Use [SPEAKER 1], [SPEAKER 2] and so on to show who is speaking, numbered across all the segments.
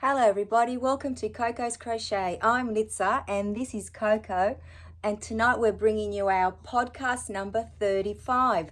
[SPEAKER 1] Hello everybody, welcome to Coco's Crochet. I'm Litsa and this is Coco, and tonight we're bringing you our podcast number 35.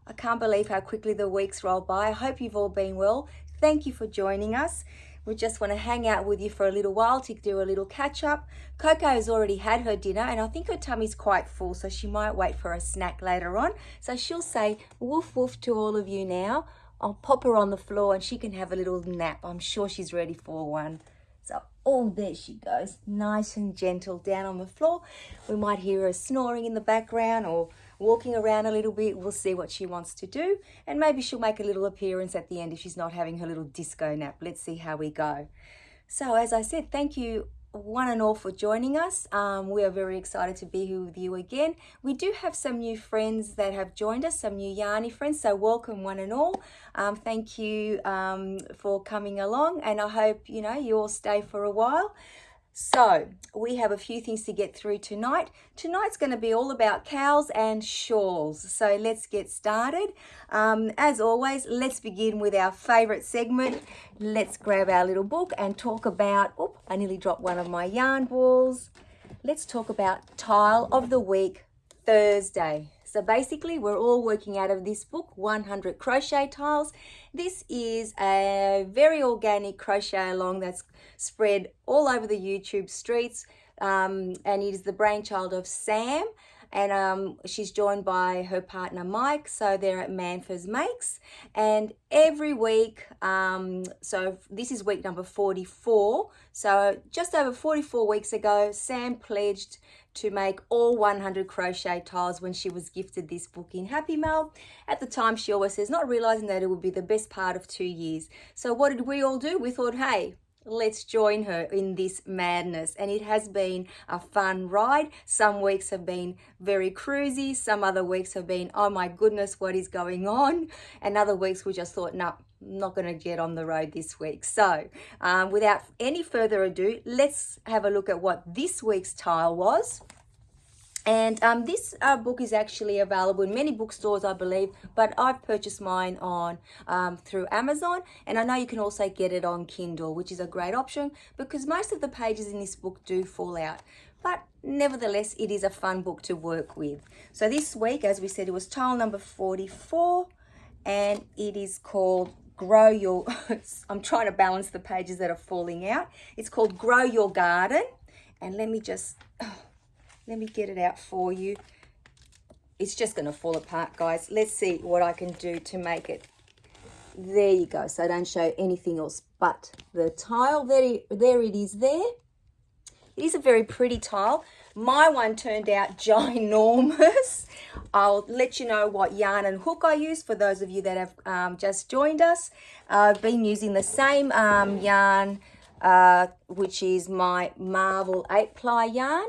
[SPEAKER 1] I can't believe how quickly the weeks roll by. I hope you've all been well. Thank you for joining us. We just want to hang out with you for a little while to do a little catch up. Coco has already had her dinner and I think her tummy's quite full, so she might wait for a snack later on. So she'll say woof woof to all of you now. I'll pop her on the floor and she can have a little nap. I'm sure she's ready for one. So, oh, there she goes, nice and gentle down on the floor. We might hear her snoring in the background or walking around a little bit. We'll see what she wants to do. And maybe she'll make a little appearance at the end if she's not having her little disco nap. Let's see how we go. So, as I said, thank you one and all for joining us. We are very excited to be here with you again. We do have some new friends that have joined us, some new Yarny friends, so welcome one and all. Thank you for coming along, and I hope you all stay for a while. So we have a few things to get through tonight. Tonight's going to be all about cowls and shawls. So let's get started. As always, let's begin with our favorite segment. Let's grab our little book and talk about, I nearly dropped one of my yarn balls. Let's talk about Tile of the Week, Thursday. So basically, we're all working out of this book, 100 Crochet Tiles. This is a very organic crochet along that's spread all over the YouTube streets, and it is the brainchild of Sam, and she's joined by her partner Mike, so they're at Manfors Makes, and every week, so this is week number 44, so just over 44 weeks ago, Sam pledged to make all 100 crochet tiles when she was gifted this book in Happy Mail. At the time, she always says, not realizing that it would be the best part of 2 years. So what did we all do? We thought, hey, let's join her in this madness. And it has been a fun ride. Some weeks have been very cruisy. Some other weeks have been, oh my goodness, what is going on? And other weeks we just thought, no, not going to get on the road this week. So without any further ado, let's have a look at what this week's tile was. And this book is actually available in many bookstores, I believe, but I've purchased mine on through Amazon, and I know you can also get it on Kindle, which is a great option because most of the pages in this book do fall out. But nevertheless, it is a fun book to work with. So this week, as we said, it was tile number 44, and it is called Grow Your... I'm trying to balance the pages that are falling out. It's called Grow Your Garden, and let me just... let me get it out for you. It's just going to fall apart, guys. Let's see what I can do to make it. There you go. So I don't show anything else but the tile. There it is there. It is a very pretty tile. My one turned out ginormous. I'll let you know what yarn and hook I use for those of you that have just joined us. I've been using the same yarn, which is my Marvel 8-ply yarn,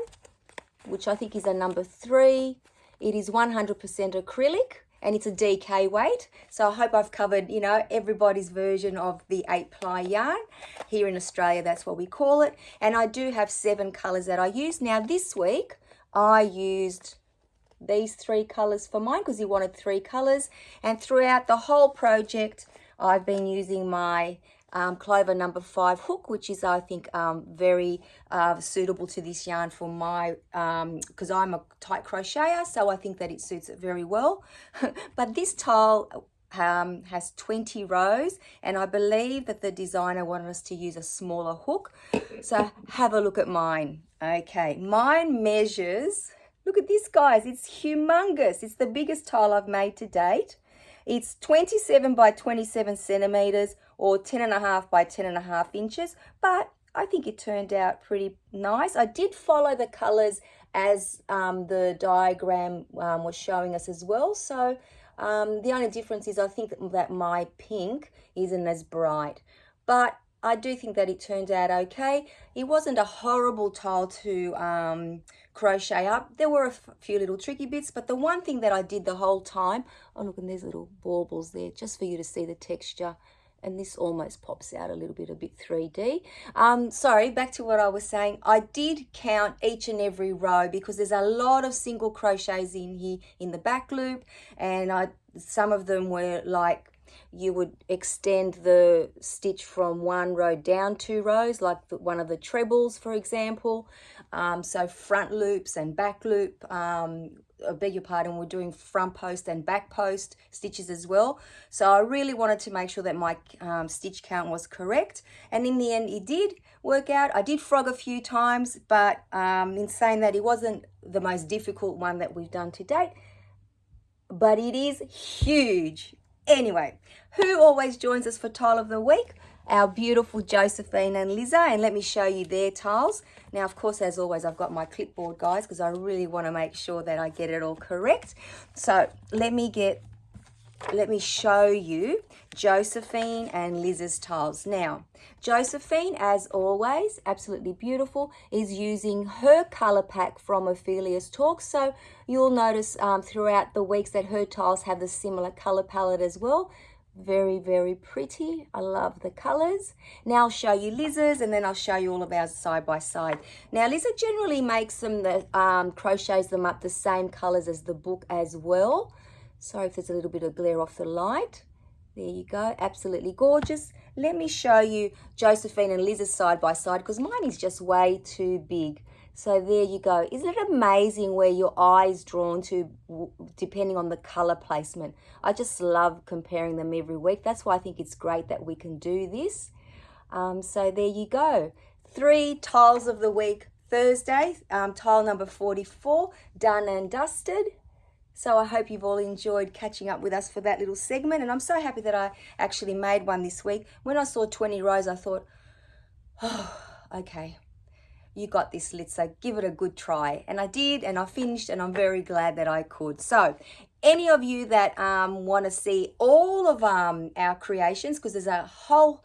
[SPEAKER 1] which I think is a number 3. It is 100% acrylic and it's a DK weight. So I hope I've covered, everybody's version of the 8-ply yarn. Here in Australia, that's what we call it. And I do have 7 colours that I use. Now this week, I used these 3 colours for mine because he wanted 3 colours. And throughout the whole project, I've been using my Clover number 5 hook, which is I think very suitable to this yarn for my because I'm a tight crocheter, so I think that it suits it very well. But this tile has 20 rows, and I believe that the designer wanted us to use a smaller hook. So have a look at mine. Okay, mine measures, look at this, guys, it's humongous. It's the biggest tile I've made to date. It's 27 by 27 centimeters or 10.5 by 10.5 inches, but I think it turned out pretty nice. I did follow the colors as the diagram was showing us as well. So the only difference is I think that my pink isn't as bright, but I do think that it turned out okay. It wasn't a horrible tile to crochet up. There were a few little tricky bits, but the one thing that I did the whole time, oh look, and there's little baubles there just for you to see the texture, and this almost pops out a bit 3D. Sorry, back to what I was saying. I did count each and every row because there's a lot of single crochets in here in the back loop, and some of them were like you would extend the stitch from 1 row down 2 rows, like one of the trebles, for example. So front loops and back loop, I beg your pardon, we're doing front post and back post stitches as well. So I really wanted to make sure that my stitch count was correct, and in the end it did work out. I did frog a few times, but in saying that, it wasn't the most difficult one that we've done to date, but it is huge. Anyway, who always joins us for Tile of the Week? Our beautiful Josephine and Liza, and let me show you their tiles. Now, of course, as always, I've got my clipboard, guys, because I really want to make sure that I get it all correct. So let me show you Josephine and Liz's tiles. Now, Josephine, as always, absolutely beautiful, is using her colour pack from Ophelia's Talk. So you'll notice throughout the weeks that her tiles have the similar colour palette as well. Very, very pretty. I love the colours. Now I'll show you Liz's, and then I'll show you all of ours side by side. Now Liza generally makes them, crochets them up the same colours as the book as well. Sorry if there's a little bit of glare off the light. There you go, absolutely gorgeous. Let me show you Josephine and Liz's side by side, because mine is just way too big. So there you go. Isn't it amazing where your eye is drawn to depending on the colour placement? I just love comparing them every week. That's why I think it's great that we can do this. So there you go. 3 tiles of the week Thursday. Tile number 44, done and dusted. So I hope you've all enjoyed catching up with us for that little segment. And I'm so happy that I actually made one this week. When I saw 20 rows, I thought, oh, okay. You got this, Litza, give it a good try. And I did, and I finished, and I'm very glad that I could. So any of you that want to see all of our creations, because there's a whole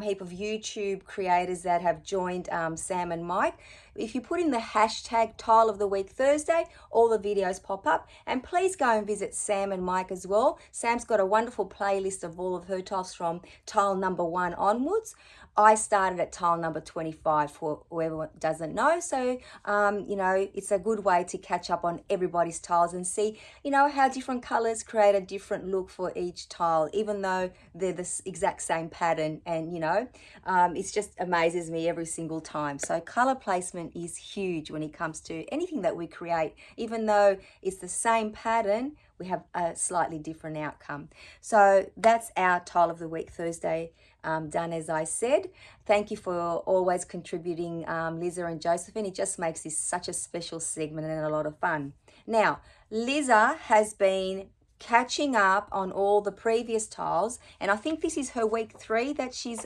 [SPEAKER 1] heap of YouTube creators that have joined Sam and Mike. If you put in the hashtag Tile of the Week Thursday, all the videos pop up. And please go and visit Sam and Mike as well. Sam's got a wonderful playlist of all of her tiles from tile number 1 onwards. I started at tile number 25 for whoever doesn't know. So, you know, it's a good way to catch up on everybody's tiles and see, you know, how different colors create a different look for each tile, even though they're the exact same pattern. And, you know, it just amazes me every single time. So color placement is huge when it comes to anything that we create. Even though it's the same pattern, we have a slightly different outcome. So that's our Tile of the Week Thursday done, as I said. Thank you for always contributing, Liza and Josephine. It just makes this such a special segment and a lot of fun. Now, Liza has been catching up on all the previous tiles, and I think this is her week 3 that she's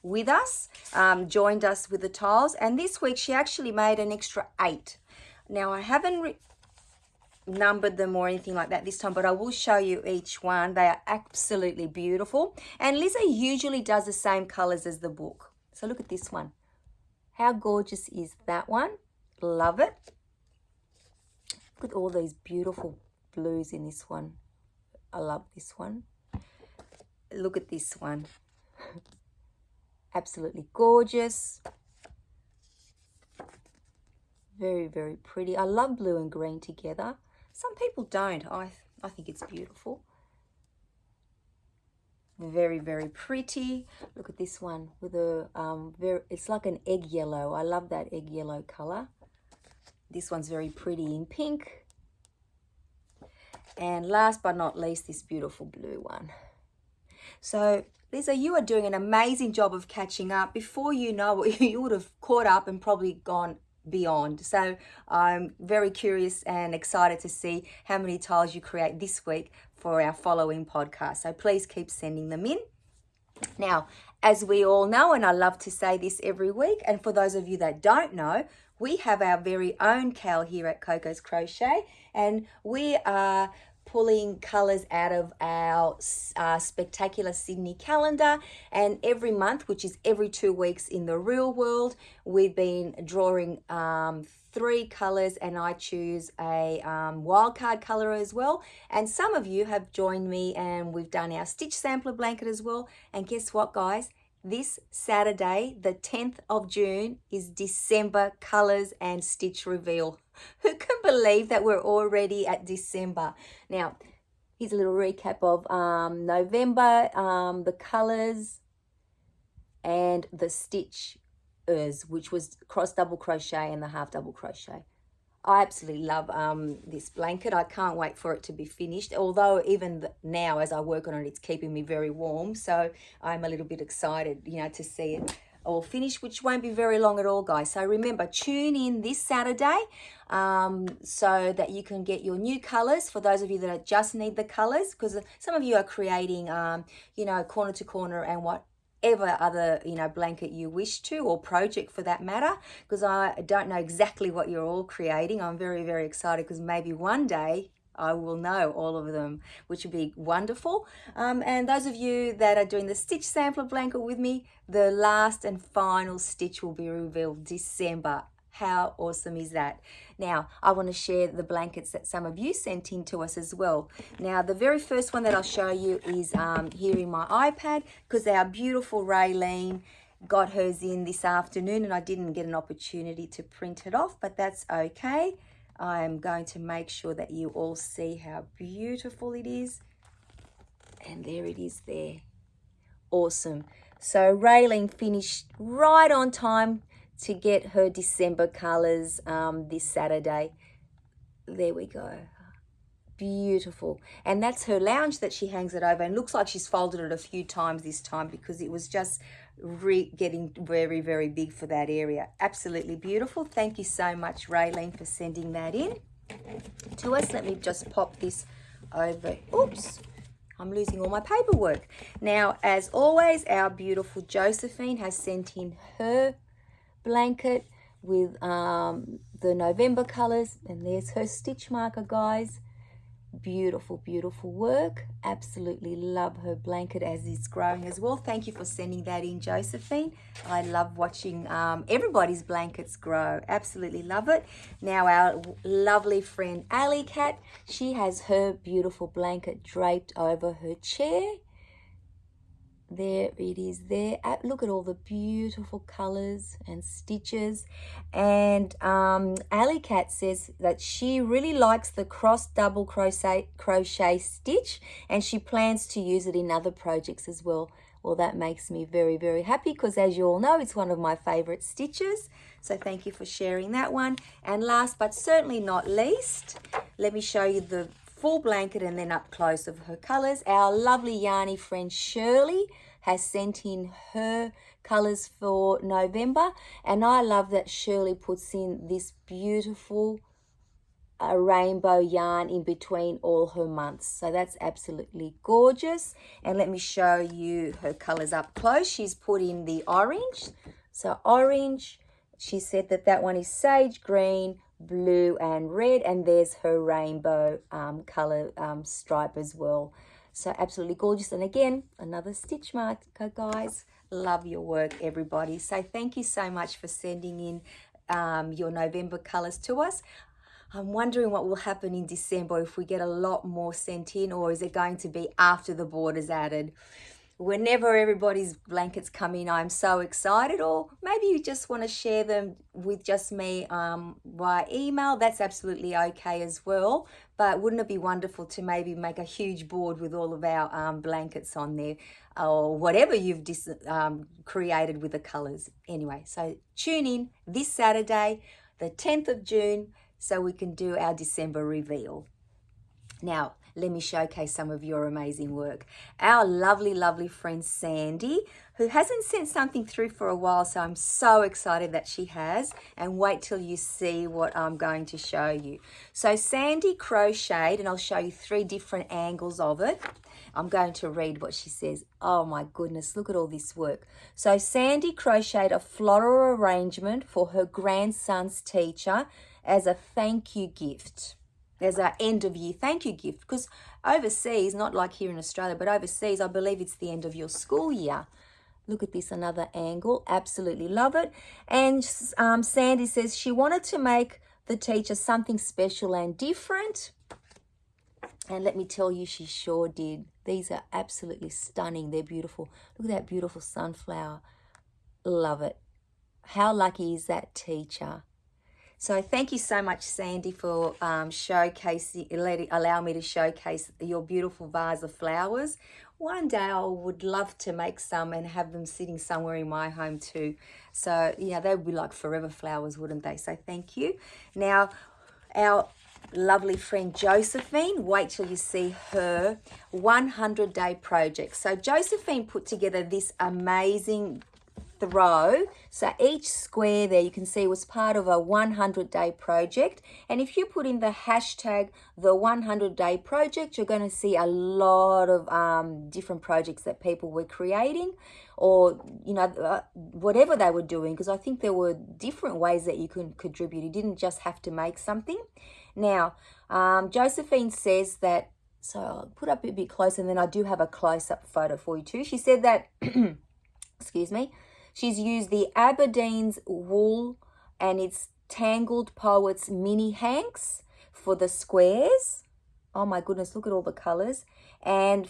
[SPEAKER 1] with us, joined us with the tiles, and this week she actually made an extra 8. Now, I haven't numbered them or anything like that this time, but I will show you each one. They are absolutely beautiful, and Lizzie usually does the same colors as the book. So look at this one. How gorgeous is that one? Love it. Look at all these beautiful blues in this one. I love this one. Look at this one. Absolutely gorgeous. Very, very pretty. I love blue and green together. Some people don't. I think it's beautiful. Very, very pretty. Look at this one with a it's like an egg yellow. I love that egg yellow color. This one's very pretty in pink. And last but not least, this beautiful blue one. So Lisa, you are doing an amazing job of catching up. Before you know it, you would have caught up and probably gone beyond. So I'm very curious and excited to see how many tiles you create this week for our following podcast. So please keep sending them in. Now, as we all know, and I love to say this every week, and for those of you that don't know, we have our very own Cowl here at Coco's Crochet, and we are pulling colours out of our spectacular Sydney calendar, and every month, which is every 2 weeks in the real world, we've been drawing 3 colours, and I choose a wildcard colour as well. And some of you have joined me, and we've done our stitch sampler blanket as well. And guess what, guys? This Saturday, the 10th of June, is December colours and stitch reveal. Who can believe that we're already at December? Now, Here's a little recap of November, the colours and the stitches, which was cross double crochet and the half double crochet. I absolutely love this blanket. I can't wait for it to be finished, although even now as I work on it, it's keeping me very warm. So I'm a little bit excited, you know, to see it all finished, which won't be very long at all, guys. So remember, tune in this Saturday so that you can get your new colors, for those of you that just need the colors, because some of you are creating, you know, corner to corner and whatever other, you know, blanket you wish to, or project for that matter, because I don't know exactly what you're all creating. I'm very, very excited, because maybe one day I will know all of them, which would be wonderful. And those of you that are doing the stitch sampler blanket with me, the last and final stitch will be revealed December. How awesome is that? Now, I want to share the blankets that some of you sent in to us as well. Now, the very first one that I'll show you is here in my iPad, because our beautiful Raylene got hers in this afternoon and I didn't get an opportunity to print it off, but that's okay. I'm going to make sure that you all see how beautiful it is. And there it is there. Awesome. So Raylene finished right on time to get her December colours this Saturday. There we go. Beautiful. And that's her lounge that she hangs it over, and looks like she's folded it a few times this time, because it was just getting very, very big for that area. Absolutely beautiful. Thank you so much, Raylene, for sending that in to us. Let me just pop this over. Oops, I'm losing all my paperwork. Now, as always, our beautiful Josephine has sent in her blanket with the November colors, and there's her stitch marker, guys. Beautiful, beautiful work. Absolutely love her blanket as it's growing as well. Thank you for sending that in, Josephine. I love watching everybody's blankets grow. Absolutely love it. Now our lovely friend Alley Cat, she has her beautiful blanket draped over her chair. There it is there. Look at all the beautiful colors and stitches. And Alley Cat says that she really likes the cross double crochet stitch, and she plans to use it in other projects as well. Well, that makes me very, very happy, because as you all know, it's one of my favorite stitches. So thank you for sharing that one. And last but certainly not least, let me show you the full blanket and then up close of her colors. Our lovely yarny friend Shirley has sent in her colors for November, and I love that Shirley puts in this beautiful rainbow yarn in between all her months. So that's absolutely gorgeous. And let me show you her colors up close. She's put in the orange. So orange, she said that that one is sage green, blue and red, and there's her rainbow color stripe as well. So absolutely gorgeous. And again, another stitch marker, guys. Love your work, everybody. So thank you so much for sending in your November colors to us. I'm wondering what will happen in December, if we get a lot more sent in, or is it going to be after the borders added? Whenever everybody's blankets come in, I'm so excited. Or maybe you just want to share them with just me via email. That's absolutely okay as well. But wouldn't it be wonderful to maybe make a huge board with all of our blankets on there, or whatever you've created with the colors? Anyway, so tune in this Saturday, the 10th of June, so we can do our December reveal. Now, let me showcase some of your amazing work. Our lovely, lovely friend Sandy, who hasn't sent something through for a while, so I'm so excited that she has, and wait till you see what I'm going to show you. So Sandy crocheted, and I'll show you 3 different angles of it. I'm going to read what she says. Oh my goodness, look at all this work. So Sandy crocheted a floral arrangement for her grandson's teacher as a thank you gift. There's our end of year thank you gift, because overseas, not like here in Australia, but overseas, I believe it's the end of your school year. Look at this, another angle. Absolutely love it. And Sandy says she wanted to make the teacher something special and different. And let me tell you, she sure did. These are absolutely stunning. They're beautiful. Look at that beautiful sunflower. Love it. How lucky is that teacher? So thank you so much, Sandy, for allow me to showcase your beautiful vase of flowers. One day I would love to make some and have them sitting somewhere in my home too. So yeah, they would be like forever flowers, wouldn't they? So thank you. Now, our lovely friend Josephine, wait till you see her 100-day project. So Josephine put together this amazing throw. So each square there you can see was part of a 100-day project, and if you put in the hashtag the 100-day project, you're going to see a lot of different projects that people were creating, or whatever they were doing, because I think there were different ways that you can contribute. You didn't just have to make something. Now Josephine says that, so I'll put up a bit closer, and then I do have a close-up photo for you too. She said that excuse me, she's used the Aberdeen's wool and its Tangled Poets mini hanks for the squares. Oh my goodness, look at all the colors. And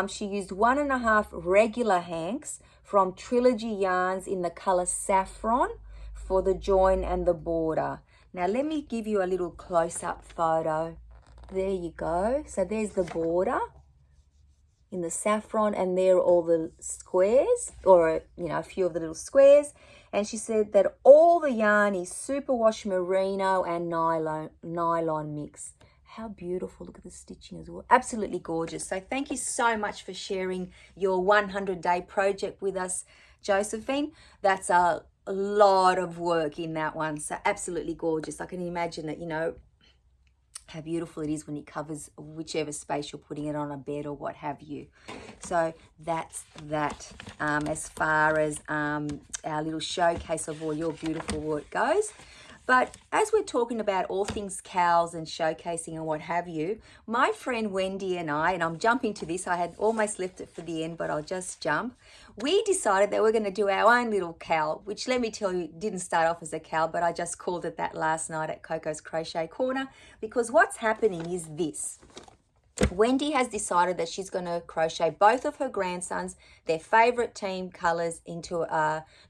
[SPEAKER 1] she used 1.5 regular hanks from Trilogy Yarns in the color Saffron for the join and the border. Now let me give you a little close-up photo. There you go. So there's the border in the saffron, and there are all the squares, or a few of the little squares. And she said that all the yarn is superwash merino and nylon mix. How beautiful. Look at the stitching as well. Absolutely gorgeous. So thank you so much for sharing your 100-day project with us, Josephine. That's a lot of work in that one. So absolutely gorgeous. I can imagine that, how beautiful it is when it covers whichever space you're putting it on, a bed or what have you. So that's that as far as our little showcase of all your beautiful work goes. But as we're talking about all things cowls and showcasing and what have you, my friend Wendy and I, and I'm jumping to this, I had almost left it for the end, but I'll just jump. We decided that we're going to do our own little cowl, which, let me tell you, didn't start off as a cowl, but I just called it that last night at Coco's Crochet Corner, because what's happening is this. Wendy has decided that she's going to crochet both of her grandsons, their favorite team colors, into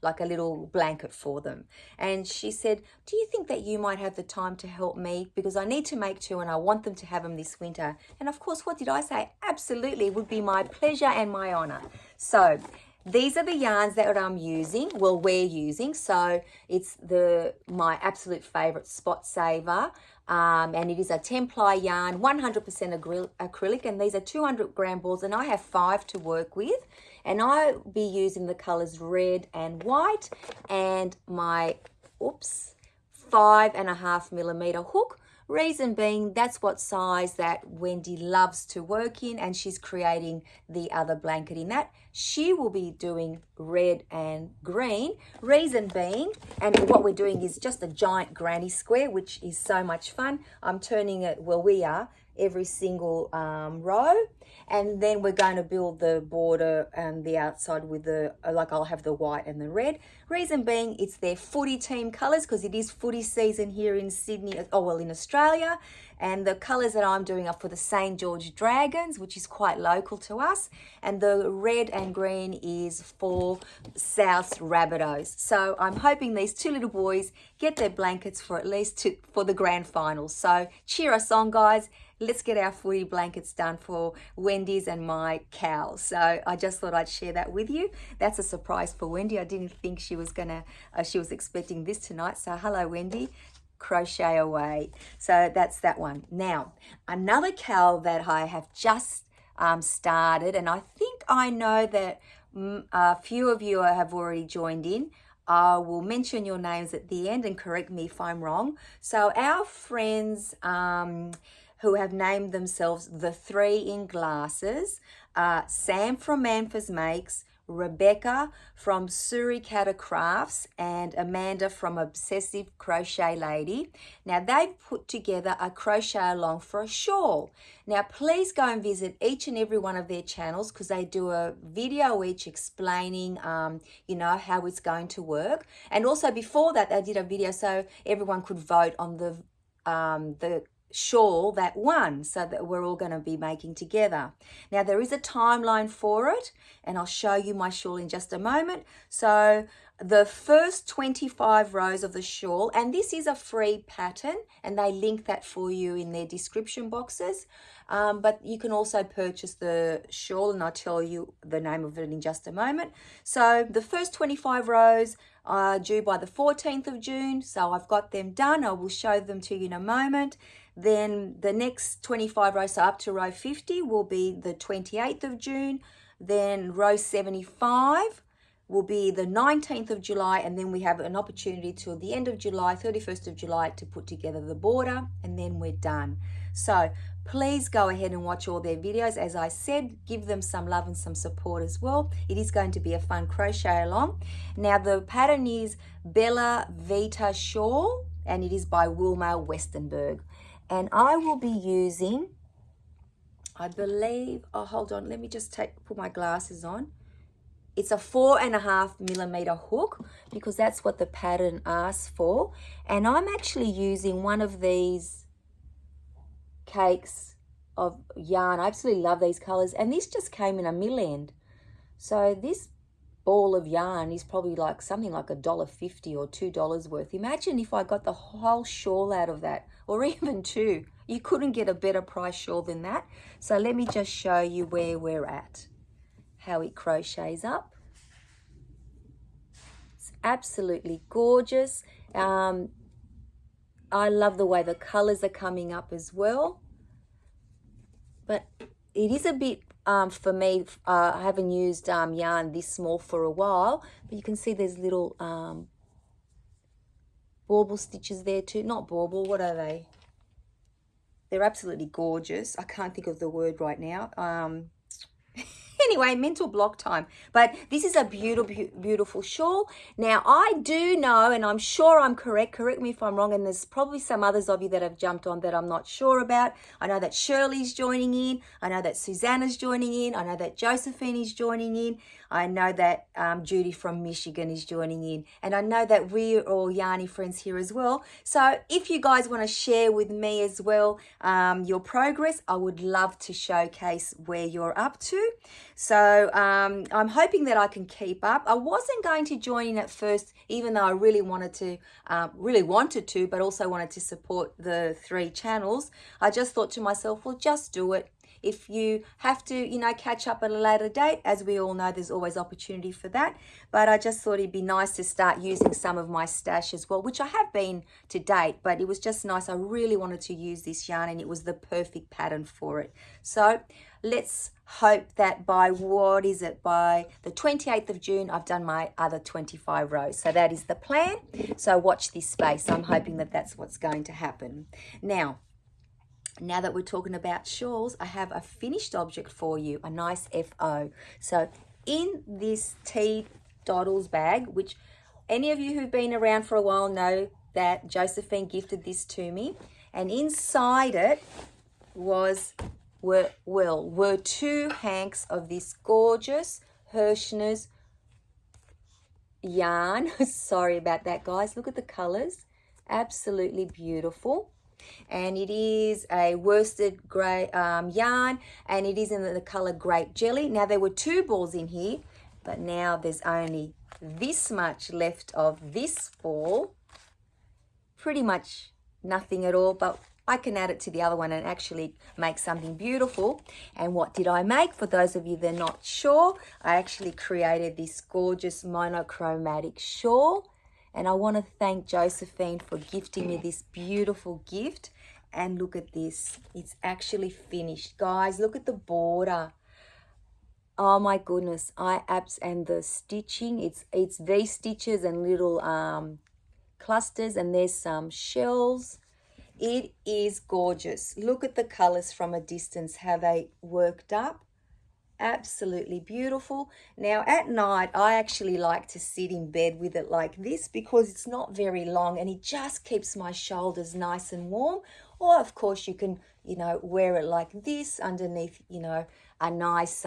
[SPEAKER 1] like a little blanket for them. And she said, do you think that you might have the time to help me? Because I need to make 2 and I want them to have them this winter. And of course, what did I say? Absolutely, it would be my pleasure and my honor. So these are the yarns that we're using. So it's my absolute favorite Spot Saver. And it is a 10-ply yarn, 100% acrylic, and these are 200-gram balls, and I have 5 to work with, and I'll be using the colors red and white, and my 5.5mm hook. Reason being, that's what size that Wendy loves to work in, and she's creating the other blanket in that. She will be doing red and green. Reason being, and what we're doing is just a giant granny square, which is so much fun. I'm turning it, we are, every single row, and then we're going to build the border and the outside with I'll have the white and the red. Reason being, it's their footy team colors, because it is footy season here in Sydney, in Australia, and the colors that I'm doing are for the St. George Dragons, which is quite local to us, and the red and green is for South Rabbitohs. So I'm hoping these 2 little boys get their blankets for at least for the grand final. So cheer us on, guys. Let's get our footy blankets done for Wendy's and my cowl. So I just thought I'd share that with you. That's a surprise for Wendy. I didn't think she was expecting this tonight. So hello, Wendy. Crochet away. So that's that one. Now, another cowl that I have just started, and I think I know that a few of you have already joined in. I will mention your names at the end and correct me if I'm wrong. So our friends who have named themselves the 3 in Glasses, Sam from Manfors Makes, Rebecca from Suricata Crafts, and Amanda from Obsessive Crochet Lady. Now they've put together a crochet along for a shawl. Now please go and visit each and every one of their channels, because they do a video each explaining how it's going to work. And also before that, they did a video so everyone could vote on the shawl that won, so that we're all going to be making together. Now there is a timeline for it, and I'll show you my shawl in just a moment. So the first 25 rows of the shawl, and this is a free pattern, and they link that for you in their description boxes. But you can also purchase the shawl, and I'll tell you the name of it in just a moment. So the first 25 rows are due by the 14th of June. So I've got them done. I will show them to you in a moment. Then the next 25 rows, so up to row 50, will be the 28th of June. Then row 75 will be the 19th of July, and then we have an opportunity till the end of July, 31st of July, to put together the border, and then we're done. So please go ahead and watch all their videos. As I said, give them some love and some support as well. It is going to be a fun crochet along. Now the pattern is Bella Vita Shawl, and it is by Wilma Westenberg. And I will be using, I believe, oh hold on, let me just put my glasses on. It's a 4.5 millimeter hook, because that's what the pattern asks for. And I'm actually using one of these cakes of yarn. I absolutely love these colors, and this just came in a mill end. So this ball of yarn is probably like something like $1.50 or $2 worth. Imagine if I got the whole shawl out of that, or even two. You couldn't get a better price shawl than that. So let me just show you where we're at, how it crochets up. It's absolutely gorgeous. I love the way the colors are coming up as well. But it is a bit, for me, I haven't used yarn this small for a while, but you can see there's little bauble stitches there too. Not bauble, what are they? They're absolutely gorgeous. I can't think of the word right now. Anyway, mental block time. But this is a beautiful, beautiful shawl. Now, I do know, and I'm sure I'm correct me if I'm wrong, and there's probably some others of you that have jumped on that I'm not sure about. I know that Shirley's joining in. I know that Susanna's joining in. I know that Josephine is joining in. I know that Judy from Michigan is joining in. And I know that we're all Yarny friends here as well. So if you guys want to share with me as well your progress, I would love to showcase where you're up to. So I'm hoping that I can keep up. I wasn't going to join in at first, even though I really wanted to, but also wanted to support the 3 channels. I just thought to myself, well, just do it. If you have to, catch up at a later date, as we all know, there's always opportunity for that. But I just thought it'd be nice to start using some of my stash as well, which I have been to date, but it was just nice. I really wanted to use this yarn, and it was the perfect pattern for it. So let's hope that by the 28th of June, I've done my other 25 rows. So that is the plan. So watch this space. I'm hoping that that's what's going to happen. Now that we're talking about shawls, I have a finished object for you, a nice FO. So in this tea doddles bag, which any of you who've been around for a while know that Josephine gifted this to me, and inside it were 2 hanks of this gorgeous Hirschner's yarn. Sorry about that, guys. Look at the colors. Absolutely beautiful. And it is a worsted grey yarn, and it is in the color Grape Jelly. Now, there were 2 balls in here, but now there's only this much left of this ball. Pretty much nothing at all, but I can add it to the other one and actually make something beautiful. And what did I make? For those of you that are not sure, I actually created this gorgeous monochromatic shawl. And I want to thank Josephine for gifting me this beautiful gift. And look at this. It's actually finished. Guys, look at the border. Oh my goodness. And the stitching, it's V-stitches and little clusters, and there's some shells. It is gorgeous. Look at the colors from a distance, how they worked up. Absolutely beautiful. Now at night, I actually like to sit in bed with it like this, because it's not very long and it just keeps my shoulders nice and warm. Or of course you can, wear it like this underneath, a nice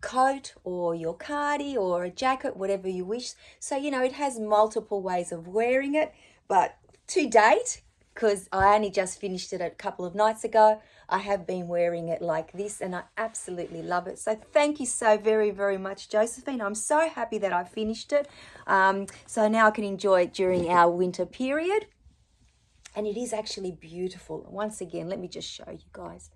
[SPEAKER 1] coat or your cardi or a jacket, whatever you wish. So, it has multiple ways of wearing it, but to date, because I only just finished it a couple of nights ago. I have been wearing it like this and I absolutely love it. So thank you so very, very much, Josephine. I'm so happy that I finished it. So now I can enjoy it during our winter period. And it is actually beautiful. Once again, let me just show you guys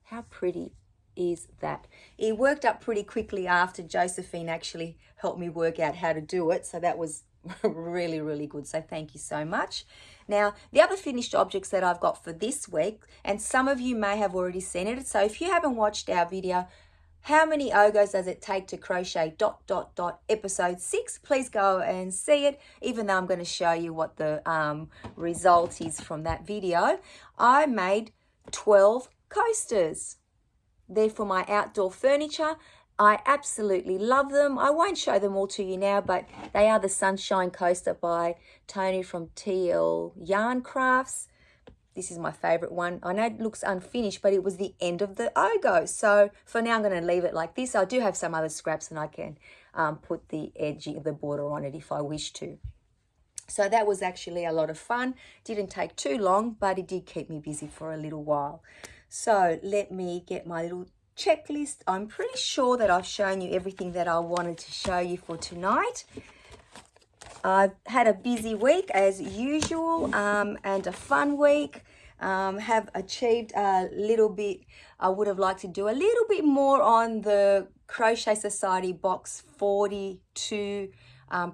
[SPEAKER 1] how pretty is that. It worked up pretty quickly after Josephine actually helped me work out how to do it. So that was really, really good. So thank you so much. Now, the other finished objects that I've got for this week, and some of you may have already seen it. So if you haven't watched our video, how many ogos does it take to crochet ... episode 6, please go and see it, even though I'm going to show you what the result is from that video. I made 12 coasters. They're for my outdoor furniture. I absolutely love them. I won't show them all to you now, but they are the Sunshine Coaster by Tony from TL Yarn Crafts. This is my favorite one. I know it looks unfinished, but it was the end of the Ogo. So for now, I'm going to leave it like this. I do have some other scraps and I can put the edge of the border on it if I wish to. So that was actually a lot of fun. Didn't take too long, but it did keep me busy for a little while. So let me get my little checklist. I'm pretty sure that I've shown you everything that I wanted to show you for tonight. I've had a busy week as usual and a fun week. Have achieved a little bit. I would have liked to do a little bit more on the Crochet Society Box 42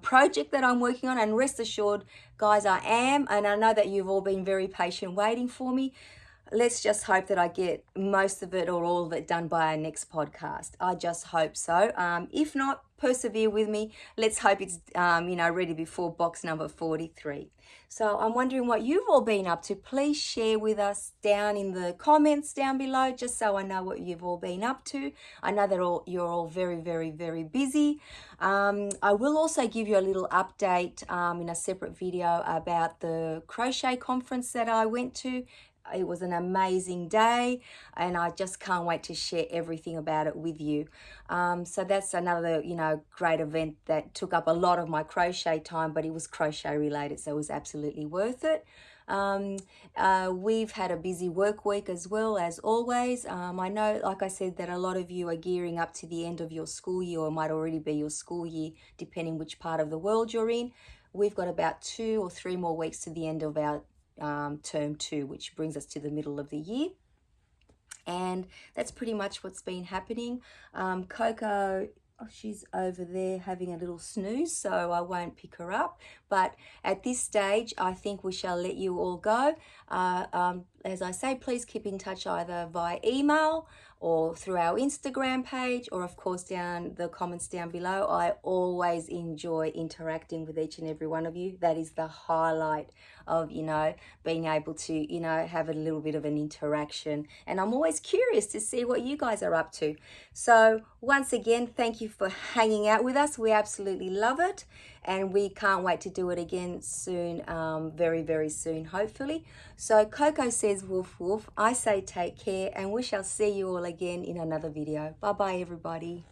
[SPEAKER 1] project that I'm working on, and rest assured guys, I am, and I know that you've all been very patient waiting for me. Let's just hope that I get most of it or all of it done by our next podcast. I just hope so. If not, persevere with me. Let's hope it's ready before box number 43. So I'm wondering what you've all been up to. Please share with us down in the comments down below, just so I know what you've all been up to. I know that you're all very, very, very busy. I will also give you a little update in a separate video about the crochet conference that I went to. It was an amazing day and I just can't wait to share everything about it with you. So that's another, great event that took up a lot of my crochet time, but it was crochet related, so it was absolutely worth it. We've had a busy work week as well, as always. I know, like I said, that a lot of you are gearing up to the end of your school year, or it might already be your school year, depending which part of the world you're in. We've got about 2 or 3 more weeks to the end of our term 2, which brings us to the middle of the year, and that's pretty much what's been happening. Coco, she's over there having a little snooze, so I won't pick her up, but at this stage I think we shall let you all go. As I say, please keep in touch either via email or through our Instagram page, or of course down the comments down below. I always enjoy interacting with each and every one of you. That is the highlight of, being able to, have a little bit of an interaction. And I'm always curious to see what you guys are up to. So once again, thank you for hanging out with us. We absolutely love it. And we can't wait to do it again soon, very, very soon, hopefully. So Coco says woof woof. I say take care, and we shall see you all again in another video. Bye bye, everybody.